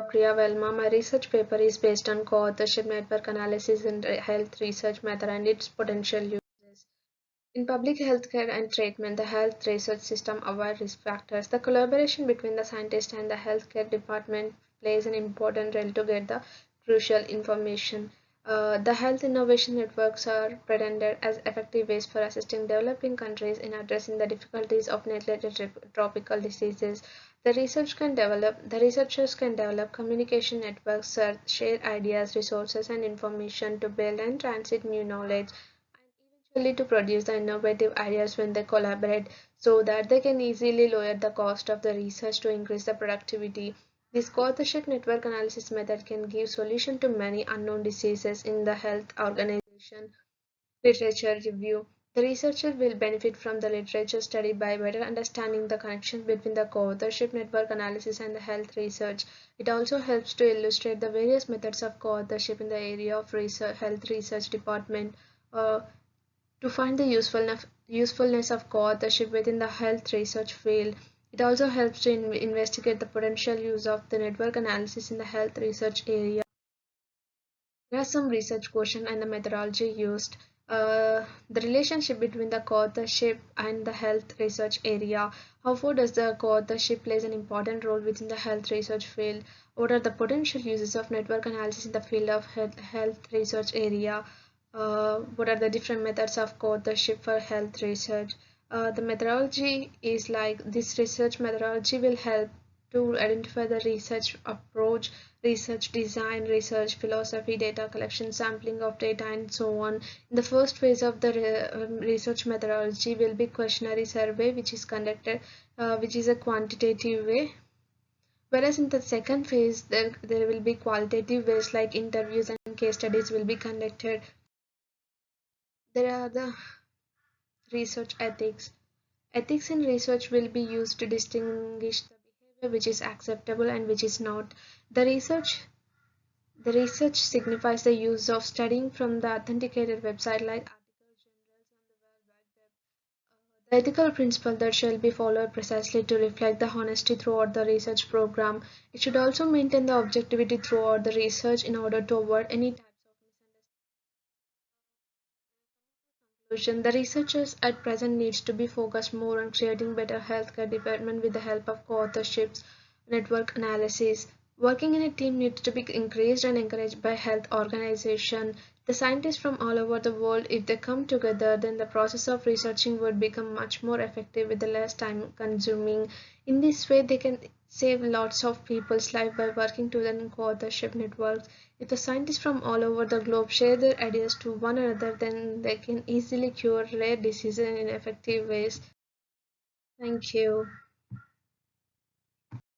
Priya Velma. My research paper is based on co-authorship network analysis in health research method and its potential uses. In public healthcare and treatment, the health research system avoids risk factors. The collaboration between the scientist and the healthcare department plays an important role to get the crucial information. The health innovation networks are pretended as effective ways for assisting developing countries in addressing the difficulties of neglected tropical diseases. The researchers can develop communication networks, share ideas, resources, and information to build and transit new knowledge eventually to produce the innovative ideas when they collaborate so that they can easily lower the cost of the research to increase the productivity. This co-authorship network analysis method can give solution to many unknown diseases in the health organization literature review. The researcher will benefit from the literature study by better understanding the connection between the co-authorship network analysis and the health research. It also helps to illustrate the various methods of co-authorship in the area of research, health research department. Uh, to find the usefulness of co-authorship within the health research field. It also helps to investigate the potential use of the network analysis in the health research area. There are some research questions and the methodology used. The relationship between the co-authorship and the health research area. How far does the co-authorship plays an important role within the health research field? What are the potential uses of network analysis in the field of health research area? What are the different methods of co-authorship for health research? The methodology is like this research methodology will help to identify the research approach, research design, research philosophy, data collection, sampling of data, and so on. In the first phase of the research methodology will be questionnaire survey, which is conducted, which is a quantitative way. Whereas in the second phase, there will be qualitative ways like interviews and case studies will be conducted. There are the research ethics. Ethics in research will be used to distinguish the behavior which is acceptable and which is not. The research the research signifies the use of studying from the authenticated website like articles, journals, and the World Wide Web. The ethical principle that shall be followed precisely to reflect the honesty throughout the research program. It should also maintain the objectivity throughout the research in order to avoid any types of misunderstanding. The researchers at present needs to be focused more on creating better healthcare development with the help of co-authorships, network analysis. Working in a team needs to be increased and encouraged by health organization. The scientists from all over the world, if they come together, then the process of researching would become much more effective with the less time consuming. In this way, they can save lots of people's life by working together in co-authorship networks. If the scientists from all over the globe share their ideas to one another, then they can easily cure rare diseases in effective ways. Thank you.